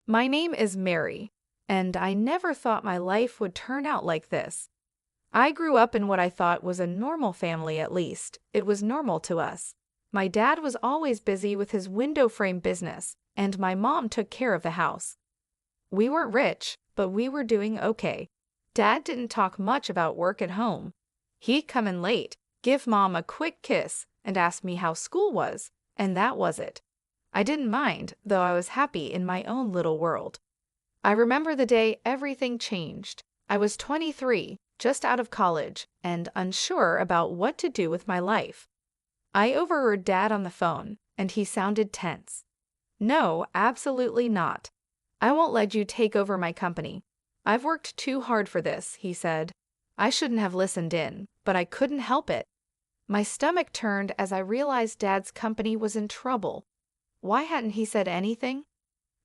My name is Mary, and I never thought my life would turn out like this. I grew up in what I thought was a normal family, at least. It was normal to us. My dad was always busy with his window frame business, and my mom took care of the house. We weren't rich, but we were doing okay. Dad didn't talk much about work at home. He'd come in late, give Mom a quick kiss, and ask me how school was, and that was it. I didn't mind, though I was happy in my own little world. I remember the day everything changed. I was 23, just out of college, and unsure about what to do with my life. I overheard Dad on the phone, and he sounded tense. "No, absolutely not. I won't let you take over my company. I've worked too hard for this," he said. I shouldn't have listened in, but I couldn't help it. My stomach turned as I realized Dad's company was in trouble. Why hadn't he said anything?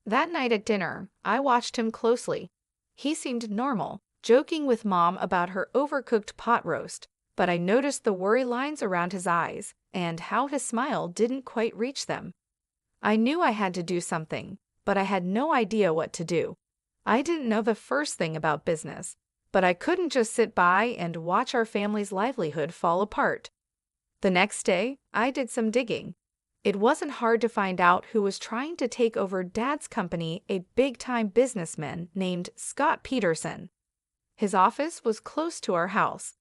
That night at dinner, I watched him closely. He seemed normal, joking with Mom about her overcooked pot roast, but I noticed the worry lines around his eyes and how his smile didn't quite reach them. I knew I had to do something, but I had no idea what to do. I didn't know the first thing about business, but I couldn't just sit by and watch our family's livelihood fall apart. The next day, I did some digging. It wasn't hard to find out who was trying to take over Dad's company, a big-time businessman named Scott Peterson. His office was close to our house.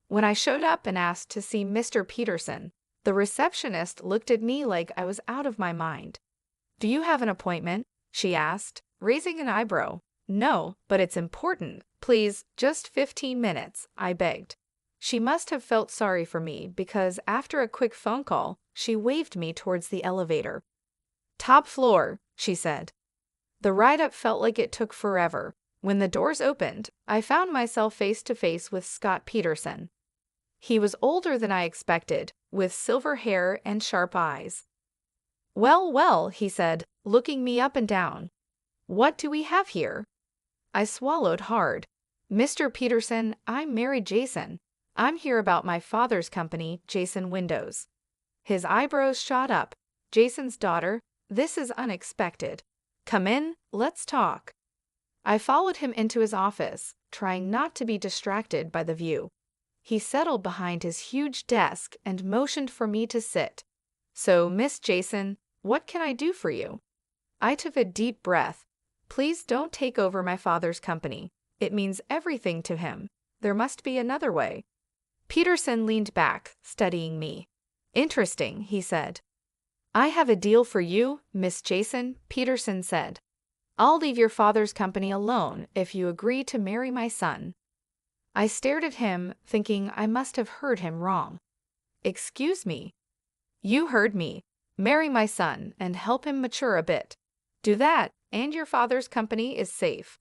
When I showed up and asked to see Mr. Peterson, the receptionist looked at me like I was out of my mind. "Do you have an appointment?" she asked, raising an eyebrow. "No, but it's important. Please, just 15 minutes, I begged. She must have felt sorry for me because after a quick phone call, she waved me towards the elevator. "Top floor," she said. The ride up felt like it took forever. When the doors opened, I found myself face to face with Scott Peterson. He was older than I expected, with silver hair and sharp eyes. "Well, well," he said, looking me up and down. "What do we have here?" I swallowed hard. "Mr. Peterson, I'm Mary Jason. I'm here about my father's company, Jason Windows." His eyebrows shot up. "Jason's daughter? This is unexpected. Come in, let's talk." I followed him into his office, trying not to be distracted by the view. He settled behind his huge desk and motioned for me to sit. "So, Miss Jason, what can I do for you?" I took a deep breath. "Please don't take over my father's company. It means everything to him. There must be another way." Peterson leaned back, studying me. "Interesting," he said. "I have a deal for you, Miss Jason," Peterson said. "I'll leave your father's company alone if you agree to marry my son." I stared at him, thinking I must have heard him wrong. "Excuse me?" "You heard me. Marry my son and help him mature a bit. Do that, and your father's company is safe."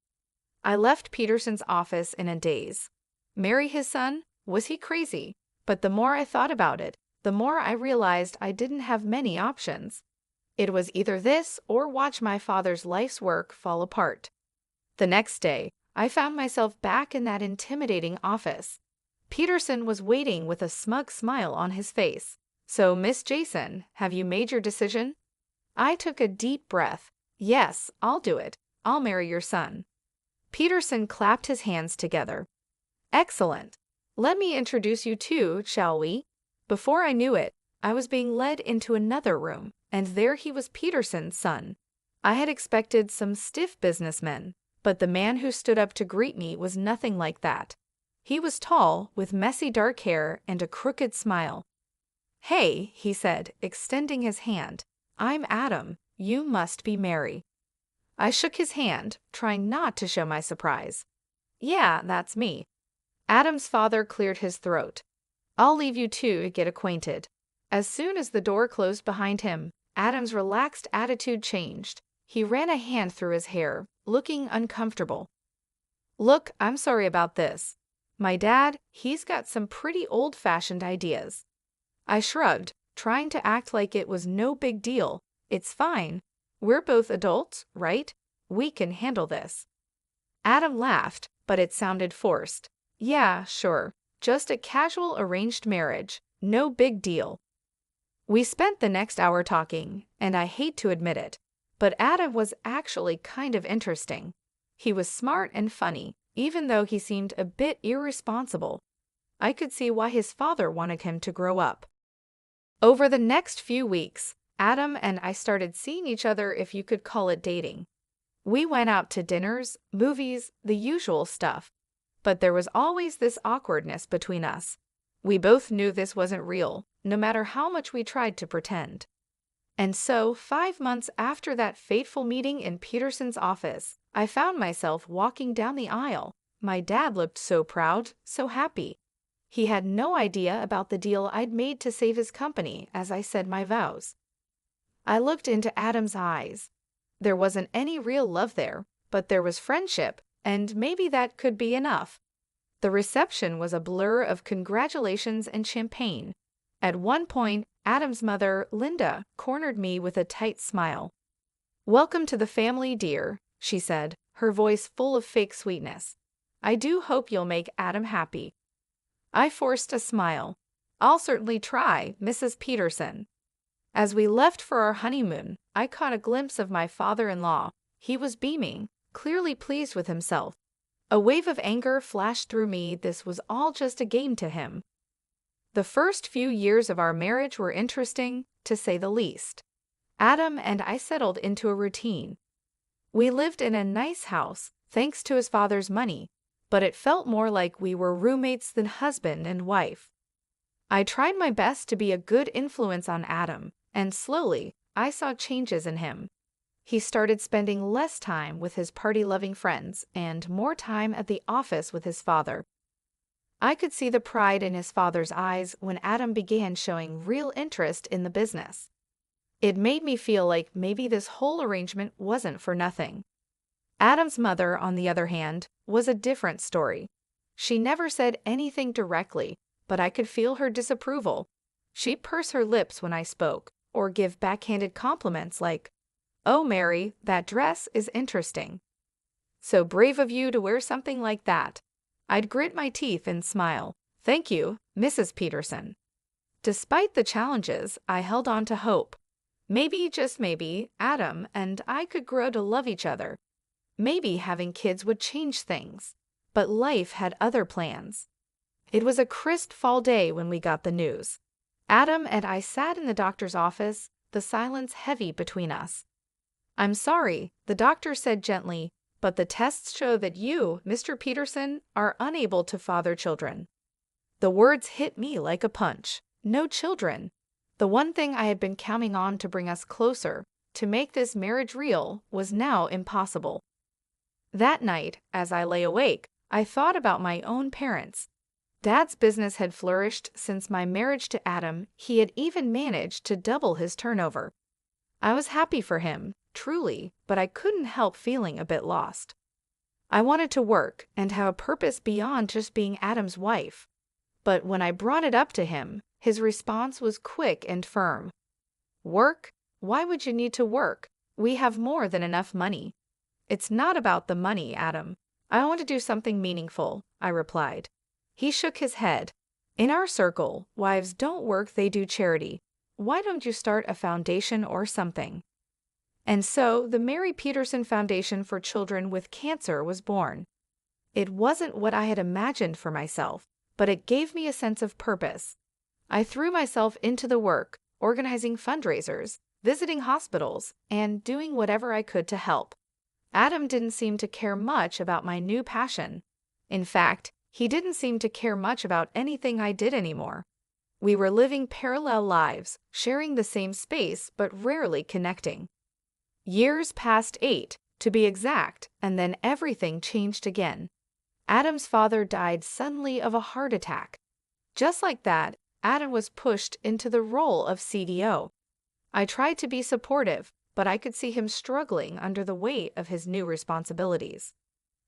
I left Peterson's office in a daze. Marry his son? Was he crazy? But the more I thought about it, the more I realized I didn't have many options. It was either this or watch my father's life's work fall apart. The next day, I found myself back in that intimidating office. Peterson was waiting with a smug smile on his face. "So, Miss Jason, have you made your decision?" I took a deep breath. "Yes, I'll do it. I'll marry your son." Peterson clapped his hands together. "Excellent. Let me introduce you two, shall we?" Before I knew it, I was being led into another room, and there he was, Peterson's son. I had expected some stiff businessmen, but the man who stood up to greet me was nothing like that. He was tall, with messy dark hair and a crooked smile. "Hey," he said, extending his hand. "I'm Adam. You must be Mary." I shook his hand, trying not to show my surprise. "Yeah, that's me." Adam's father cleared his throat. "I'll leave you two to get acquainted." As soon as the door closed behind him, Adam's relaxed attitude changed. He ran a hand through his hair, looking uncomfortable. "Look, I'm sorry about this. My dad, he's got some pretty old-fashioned ideas." I shrugged, trying to act like it was no big deal. "It's fine. We're both adults, right? We can handle this." Adam laughed, but it sounded forced. "Yeah, sure. Just a casual arranged marriage. No big deal." We spent the next hour talking, and I hate to admit it, But Adam was actually kind of interesting. He was smart and funny, even though he seemed a bit irresponsible. I could see why his father wanted him to grow up. Over the next few weeks, Adam and I started seeing each other, if you could call it dating. We went out to dinners, movies, the usual stuff. But there was always this awkwardness between us. We both knew this wasn't real, no matter how much we tried to pretend. And so, 5 months after that fateful meeting in Peterson's office, I found myself walking down the aisle. My dad looked so proud, so happy. He had no idea about the deal I'd made to save his company as I said my vows. I looked into Adam's eyes. There wasn't any real love there, but there was friendship, and maybe that could be enough. The reception was a blur of congratulations and champagne. At one point, Adam's mother, Linda, cornered me with a tight smile. "Welcome to the family, dear," she said, her voice full of fake sweetness. "I do hope you'll make Adam happy." I forced a smile. "I'll certainly try, Mrs. Peterson." As we left for our honeymoon, I caught a glimpse of my father-in-law. He was beaming, clearly pleased with himself. A wave of anger flashed through me. This was all just a game to him. The first few years of our marriage were interesting, to say the least. Adam and I settled into a routine. We lived in a nice house, thanks to his father's money, but it felt more like we were roommates than husband and wife. I tried my best to be a good influence on Adam, and slowly, I saw changes in him. He started spending less time with his party-loving friends and more time at the office with his father. I could see the pride in his father's eyes when Adam began showing real interest in the business. It made me feel like maybe this whole arrangement wasn't for nothing. Adam's mother, on the other hand, was a different story. She never said anything directly, but I could feel her disapproval. She'd purse her lips when I spoke, or give backhanded compliments like, "Oh, Mary, that dress is interesting. So brave of you to wear something like that." I'd grit my teeth and smile. "Thank you, Mrs. Peterson." Despite the challenges, I held on to hope. Maybe, just maybe, Adam and I could grow to love each other. Maybe having kids would change things. But life had other plans. It was a crisp fall day when we got the news. Adam and I sat in the doctor's office, the silence heavy between us. "I'm sorry," the doctor said gently, "but the tests show that you, Mr. Peterson, are unable to father children." The words hit me like a punch. No children. The one thing I had been counting on to bring us closer, to make this marriage real, was now impossible. That night, as I lay awake, I thought about my own parents. Dad's business had flourished since my marriage to Adam. He had even managed to double his turnover. I was happy for him, truly, but I couldn't help feeling a bit lost. I wanted to work and have a purpose beyond just being Adam's wife. But when I brought it up to him, his response was quick and firm. "Work? Why would you need to work? We have more than enough money." "It's not about the money, Adam. I want to do something meaningful," I replied. He shook his head. "In our circle, wives don't work, they do charity. Why don't you start a foundation or something?" And so the Mary Peterson Foundation for Children with Cancer was born. It wasn't what I had imagined for myself, but it gave me a sense of purpose. I threw myself into the work, organizing fundraisers, visiting hospitals, and doing whatever I could to help. Adam didn't seem to care much about my new passion. In fact, he didn't seem to care much about anything I did anymore. We were living parallel lives, sharing the same space but rarely connecting. Years passed, 8, to be exact, and then everything changed again. Adam's father died suddenly of a heart attack. Just like that, Adam was pushed into the role of CDO. I tried to be supportive, but I could see him struggling under the weight of his new responsibilities.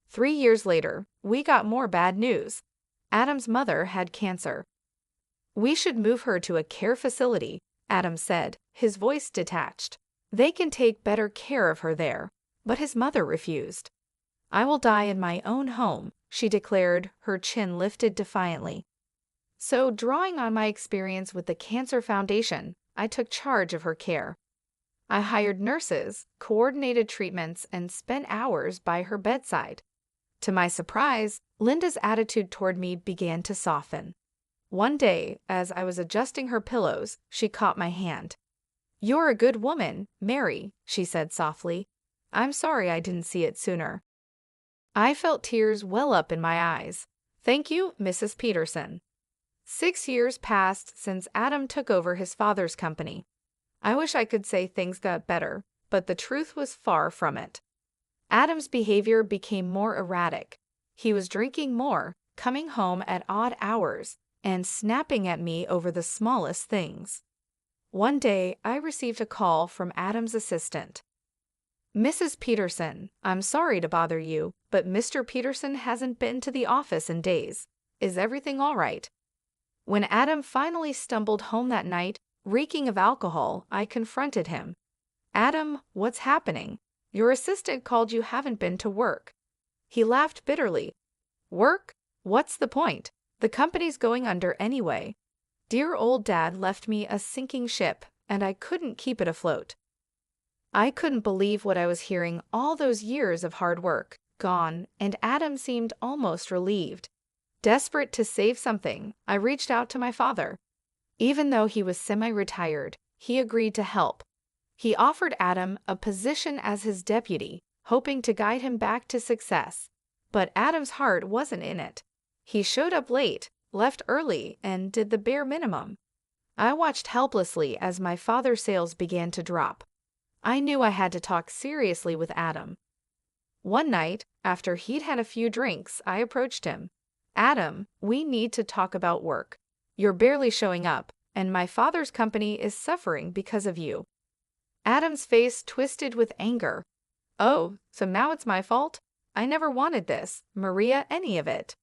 3 years later, we got more bad news. Adam's mother had cancer. "We should move her to a care facility," Adam said, his voice detached. "They can take better care of her there." But his mother refused. "I will die in my own home," she declared, her chin lifted defiantly. So, drawing on my experience with the Cancer Foundation, I took charge of her care. I hired nurses, coordinated treatments, and spent hours by her bedside. To my surprise, Linda's attitude toward me began to soften. One day, as I was adjusting her pillows, she caught my hand. "You're a good woman, Mary," she said softly. "I'm sorry I didn't see it sooner." I felt tears well up in my eyes. "Thank you, Mrs. Peterson." 6 years passed since Adam took over his father's company. I wish I could say things got better, but the truth was far from it. Adam's behavior became more erratic. He was drinking more, coming home at odd hours, and snapping at me over the smallest things. One day, I received a call from Adam's assistant. "Mrs. Peterson, I'm sorry to bother you, but Mr. Peterson hasn't been to the office in days. Is everything all right?" When Adam finally stumbled home that night, reeking of alcohol, I confronted him. "Adam, what's happening? Your assistant called you haven't been to work." He laughed bitterly. "Work? What's the point? The company's going under anyway. Dear old Dad left me a sinking ship, and I couldn't keep it afloat." I couldn't believe what I was hearing. All those years of hard work gone, and Adam seemed almost relieved. Desperate to save something, I reached out to my father. Even though he was semi-retired, he agreed to help. He offered Adam a position as his deputy, hoping to guide him back to success. But Adam's heart wasn't in it. He showed up late, left early, and did the bare minimum. I watched helplessly as my father's sales began to drop. I knew I had to talk seriously with Adam. One night, after he'd had a few drinks, I approached him. "Adam, we need to talk about work. You're barely showing up, and my father's company is suffering because of you." Adam's face twisted with anger. "Oh, so now it's my fault? I never wanted this, Maria, any of it."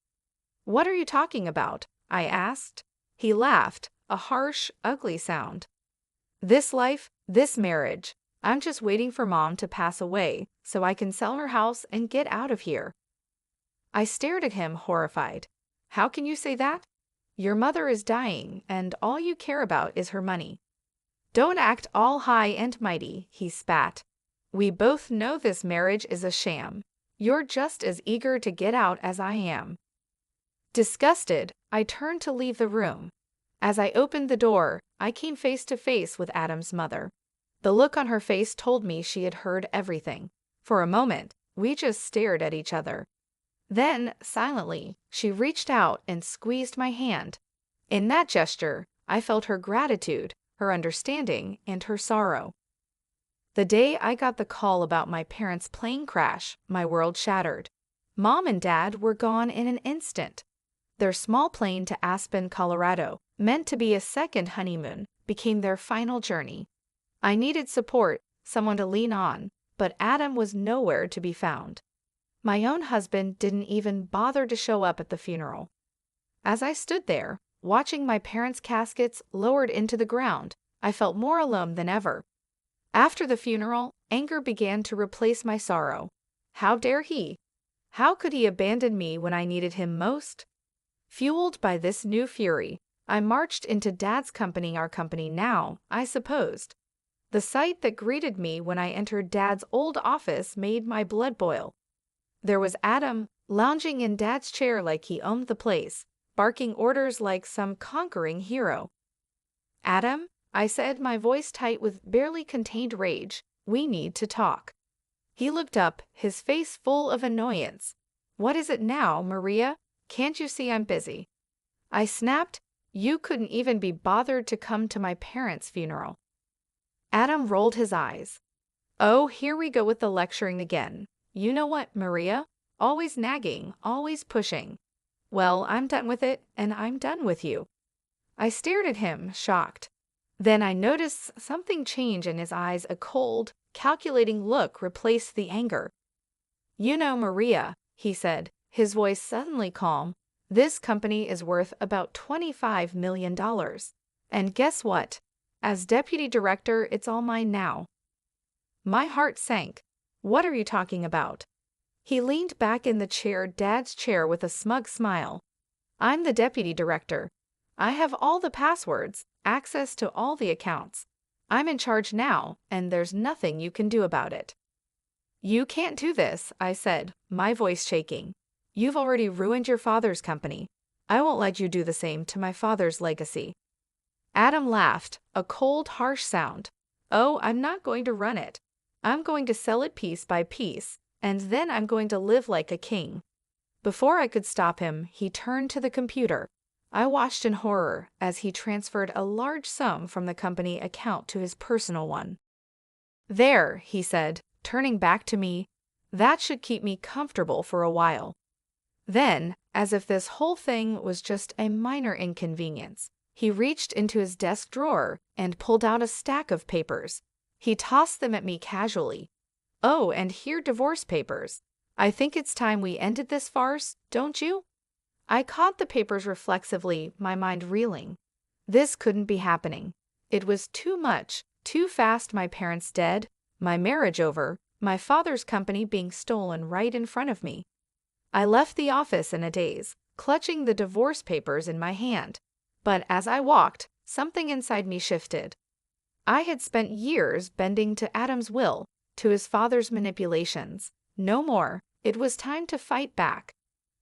"What are you talking about?" I asked. He laughed, a harsh, ugly sound. "This life, this marriage. I'm just waiting for Mom to pass away so I can sell her house and get out of here." I stared at him, horrified. "How can you say that? Your mother is dying, and all you care about is her money." "Don't act all high and mighty," he spat. "We both know this marriage is a sham. You're just as eager to get out as I am." Disgusted, I turned to leave the room. As I opened the door, I came face to face with Adam's mother. The look on her face told me she had heard everything. For a moment, we just stared at each other. Then, silently, she reached out and squeezed my hand. In that gesture, I felt her gratitude, her understanding, and her sorrow. The day I got the call about my parents' plane crash, my world shattered. Mom and Dad were gone in an instant. Their small plane to Aspen, Colorado, meant to be a second honeymoon, became their final journey. I needed support, someone to lean on, but Adam was nowhere to be found. My own husband didn't even bother to show up at the funeral. As I stood there, watching my parents' caskets lowered into the ground, I felt more alone than ever. After the funeral, anger began to replace my sorrow. How dare he? How could he abandon me when I needed him most? Fueled by this new fury, I marched into Dad's company, our company now, I supposed. The sight that greeted me when I entered Dad's old office made my blood boil. There was Adam, lounging in Dad's chair like he owned the place, barking orders like some conquering hero. "Adam," I said, my voice tight with barely contained rage, "we need to talk." He looked up, his face full of annoyance. "What is it now, Maria? Can't you see I'm busy?" I snapped, "You couldn't even be bothered to come to my parents' funeral." Adam rolled his eyes. "Oh, here we go with the lecturing again. You know what, Maria? Always nagging, always pushing. Well, I'm done with it, and I'm done with you." I stared at him, shocked. Then I noticed something change in his eyes. A cold, calculating look replaced the anger. "You know, Maria," he said, his voice suddenly calm, "this company is worth about $25 million. And guess what? As deputy director, it's all mine now." My heart sank. "What are you talking about?" He leaned back in the chair, Dad's chair, with a smug smile. "I'm the deputy director. I have all the passwords, access to all the accounts. I'm in charge now, and there's nothing you can do about it." "You can't do this," I said, my voice shaking. "You've already ruined your father's company. I won't let you do the same to my father's legacy." Adam laughed, a cold, harsh sound. "Oh, I'm not going to run it. I'm going to sell it piece by piece, and then I'm going to live like a king." Before I could stop him, he turned to the computer. I watched in horror as he transferred a large sum from the company account to his personal one. "There," he said, turning back to me, "that should keep me comfortable for a while." Then, as if this whole thing was just a minor inconvenience, he reached into his desk drawer and pulled out a stack of papers. He tossed them at me casually. "Oh, and here divorce papers. I think it's time we ended this farce, don't you?" I caught the papers reflexively, my mind reeling. This couldn't be happening. It was too much, too fast. My parents dead, my marriage over, my father's company being stolen right in front of me. I left the office in a daze, clutching the divorce papers in my hand. But as I walked, something inside me shifted. I had spent years bending to Adam's will, to his father's manipulations. No more. It was time to fight back.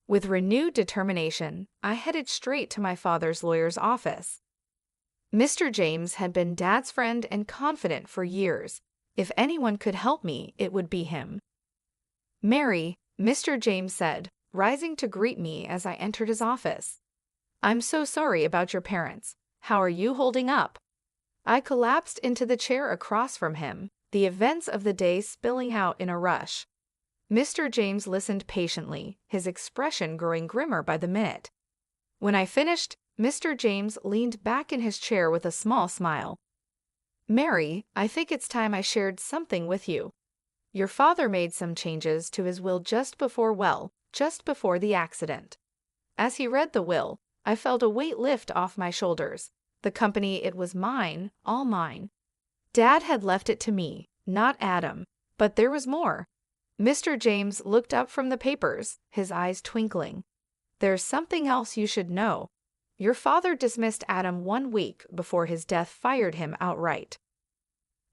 With renewed determination, I headed straight to my father's lawyer's office. Mr. James had been Dad's friend and confidant for years. If anyone could help me, it would be him. "Mary," Mr. James said, rising to greet me as I entered his office. "I'm so sorry about your parents. How are you holding up?" I collapsed into the chair across from him, the events of the day spilling out in a rush. Mr. James listened patiently, his expression growing grimmer by the minute. When I finished, Mr. James leaned back in his chair with a small smile. "Mary, I think it's time I shared something with you. Your father made some changes to his will just before the accident." As he read the will, I felt a weight lift off my shoulders. The company, it was mine, all mine. Dad had left it to me, not Adam, but there was more. Mr. James looked up from the papers, his eyes twinkling. "There's something else you should know. Your father dismissed Adam 1 week before his death, fired him outright."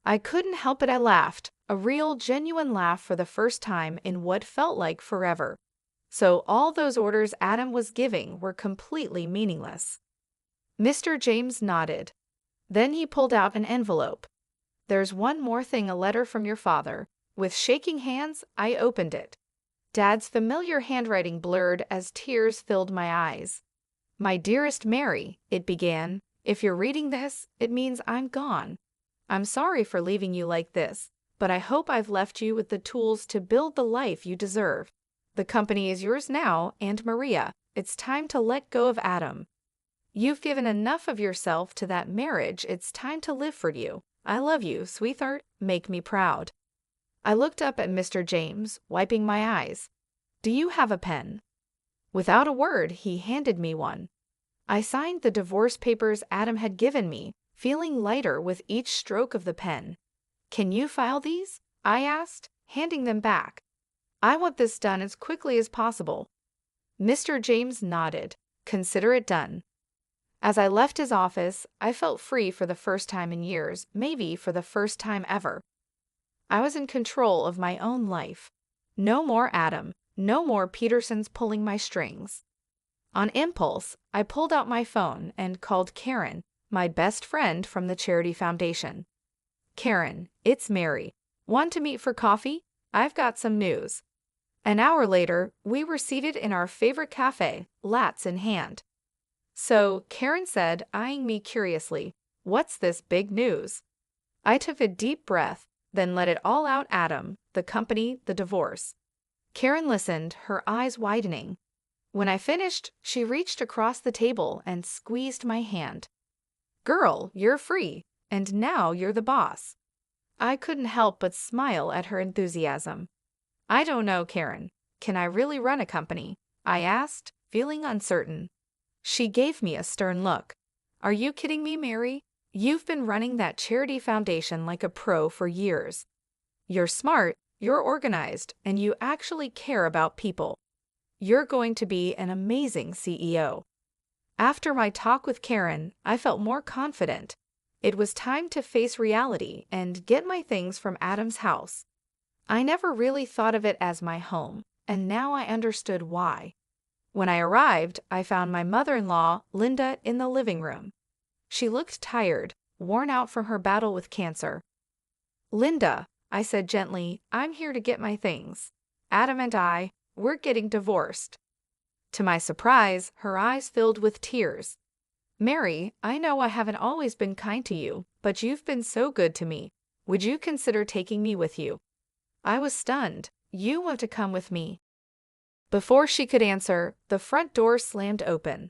I couldn't help it. I laughed, a real, genuine laugh for the first time in what felt like forever. So all those orders Adam was giving were completely meaningless. Mr. James nodded. Then he pulled out an envelope. "There's one more thing, a letter from your father." With shaking hands, I opened it. Dad's familiar handwriting blurred as tears filled my eyes. "My dearest Mary," it began, "if you're reading this, it means I'm gone. I'm sorry for leaving you like this, but I hope I've left you with the tools to build the life you deserve. The company is yours now, and Maria, it's time to let go of Adam. You've given enough of yourself to that marriage. It's time to live for you. I love you, sweetheart. Make me proud." I looked up at Mr. James, wiping my eyes. "Do you have a pen?" Without a word, he handed me one. I signed the divorce papers Adam had given me, feeling lighter with each stroke of the pen. "Can you file these?" I asked, handing them back. "I want this done as quickly as possible." Mr. James nodded. "Consider it done." As I left his office, I felt free for the first time in years, maybe for the first time ever. I was in control of my own life. No more Adam, no more Petersons pulling my strings. On impulse, I pulled out my phone and called Karen, my best friend from the charity foundation. "Karen, it's Mary. Want to meet for coffee? I've got some news." An hour later, we were seated in our favorite cafe, lattes in hand. "So," Karen said, eyeing me curiously, "what's this big news?" I took a deep breath, then let it all out. "Adam, the company, the divorce." Karen listened, her eyes widening. When I finished, she reached across the table and squeezed my hand. "Girl, you're free, and now you're the boss." I couldn't help but smile at her enthusiasm. "I don't know, Karen. Can I really run a company?" I asked, feeling uncertain. She gave me a stern look. "Are you kidding me, Mary? You've been running that charity foundation like a pro for years. You're smart, you're organized, and you actually care about people. You're going to be an amazing CEO." After my talk with Karen, I felt more confident. It was time to face reality and get my things from Adam's house. I never really thought of it as my home, and now I understood why. When I arrived, I found my mother-in-law, Linda, in the living room. She looked tired, worn out from her battle with cancer. "Linda," I said gently, "I'm here to get my things. Adam and we're getting divorced." To my surprise, her eyes filled with tears. "Mary, I know I haven't always been kind to you, but you've been so good to me. Would you consider taking me with you?" I was stunned. "You want to come with me?" Before she could answer, the front door slammed open.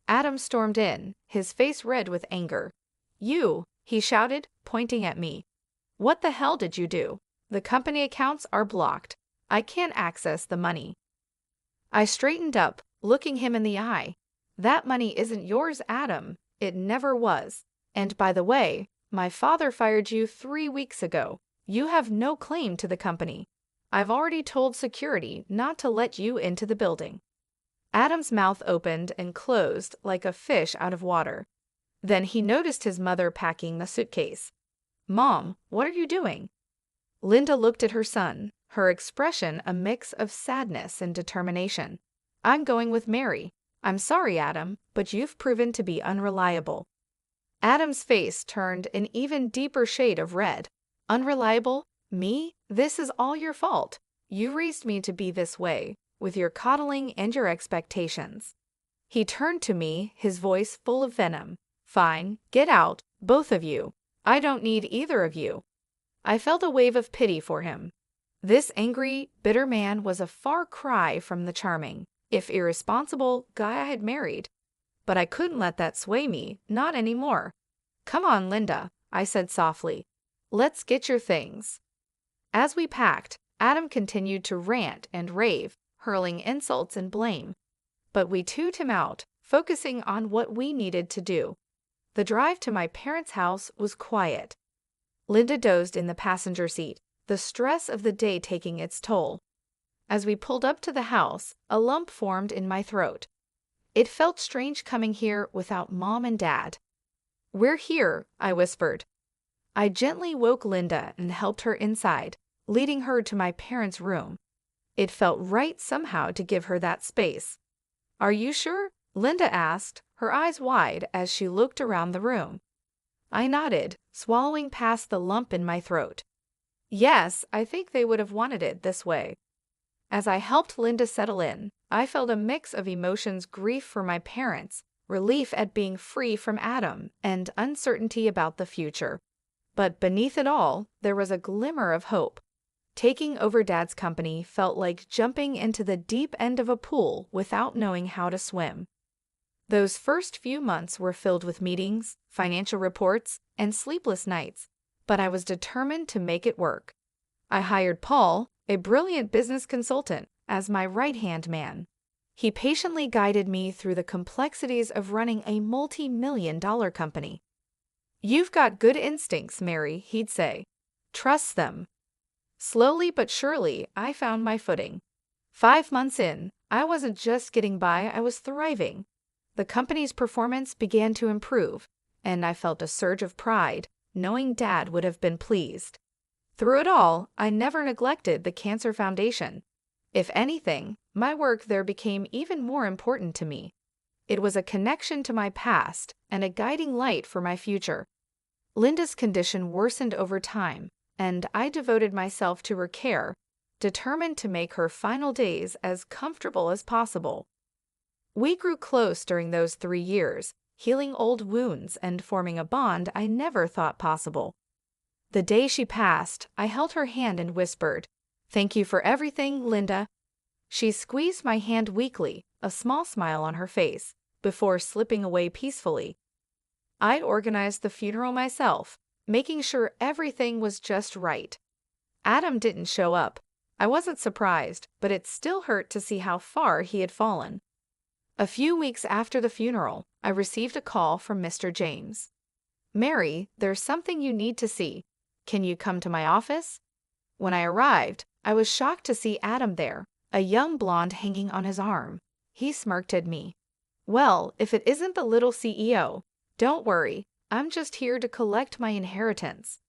Adam stormed in, his face red with anger. "You," he shouted, pointing at me. "What the hell did you do? The company accounts are blocked. I can't access the money." I straightened up, looking him in the eye. "That money isn't yours, Adam. It never was. And by the way, my father fired you 3 weeks ago. You have no claim to the company. I've already told security not to let you into the building." Adam's mouth opened and closed like a fish out of water. Then he noticed his mother packing the suitcase. "Mom, what are you doing?" Linda looked at her son, her expression a mix of sadness and determination. "I'm going with Mary. I'm sorry, Adam, but you've proven to be unreliable." Adam's face turned an even deeper shade of red. "Unreliable? Me? This is all your fault. You raised me to be this way, with your coddling and your expectations." He turned to me, his voice full of venom. "Fine, get out, both of you. I don't need either of you." I felt a wave of pity for him. This angry, bitter man was a far cry from the charming, if irresponsible, guy I had married. But I couldn't let that sway me, not anymore. "Come on, Linda," I said softly. "Let's get your things." As we packed, Adam continued to rant and rave, hurling insults and blame. But we tuned him out, focusing on what we needed to do. The drive to my parents' house was quiet. Linda dozed in the passenger seat, the stress of the day taking its toll. As we pulled up to the house, a lump formed in my throat. It felt strange coming here without Mom and Dad. "We're here," I whispered. I gently woke Linda and helped her inside, leading her to my parents' room. It felt right somehow to give her that space. "Are you sure?" Linda asked, her eyes wide as she looked around the room. I nodded, swallowing past the lump in my throat. "Yes, I think they would have wanted it this way." As I helped Linda settle in, I felt a mix of emotions: grief for my parents, relief at being free from Adam, and uncertainty about the future. But beneath it all, there was a glimmer of hope. Taking over Dad's company felt like jumping into the deep end of a pool without knowing how to swim. Those first few months were filled with meetings, financial reports, and sleepless nights, but I was determined to make it work. I hired Paul, a brilliant business consultant, as my right-hand man. He patiently guided me through the complexities of running a multi-million-dollar company. "You've got good instincts, Mary," he'd say. "Trust them." Slowly but surely, I found my footing. 5 months in, I wasn't just getting by, I was thriving. The company's performance began to improve, and I felt a surge of pride, knowing Dad would have been pleased. Through it all, I never neglected the Cancer Foundation. If anything, my work there became even more important to me. It was a connection to my past and a guiding light for my future. Linda's condition worsened over time, and I devoted myself to her care, determined to make her final days as comfortable as possible. We grew close during those 3 years, healing old wounds and forming a bond I never thought possible. The day she passed, I held her hand and whispered, "Thank you for everything, Linda." She squeezed my hand weakly, a small smile on her face, before slipping away peacefully. I organized the funeral myself, making sure everything was just right. Adam didn't show up. I wasn't surprised, but it still hurt to see how far he had fallen. A few weeks after the funeral, I received a call from Mr. James. "Mary, there's something you need to see. Can you come to my office?" When I arrived, I was shocked to see Adam there, a young blonde hanging on his arm. He smirked at me. "Well, if it isn't the little CEO. Don't worry, I'm just here to collect my inheritance.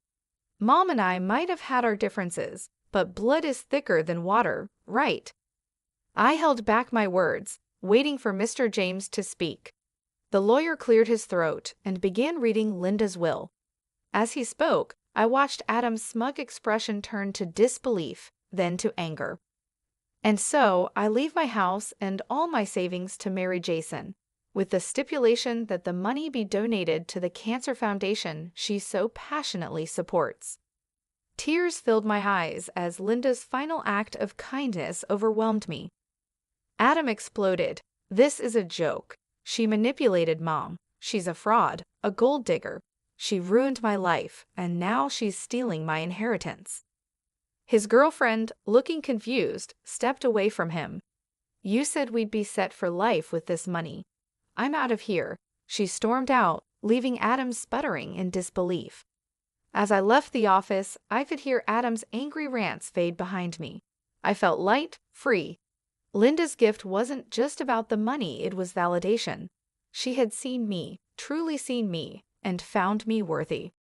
Mom and I might have had our differences, but blood is thicker than water, right? I held back my words, waiting for Mr. James to speak. The lawyer cleared his throat and began reading Linda's will. As he spoke, I watched Adam's smug expression turn to disbelief, then to anger. And so, I leave my house and all my savings to marry Jason, with the stipulation that the money be donated to the cancer foundation she so passionately supports. Tears filled my eyes as Linda's final act of kindness overwhelmed me. Adam exploded. This is a joke. She manipulated Mom. She's a fraud, a gold digger. She ruined my life, and now she's stealing my inheritance. His girlfriend, looking confused, stepped away from him. You said we'd be set for life with this money. I'm out of here. She stormed out, leaving Adam sputtering in disbelief. As I left the office, I could hear Adam's angry rants fade behind me. I felt light, free. Linda's gift wasn't just about the money, it was validation. She had seen me, truly seen me, and found me worthy.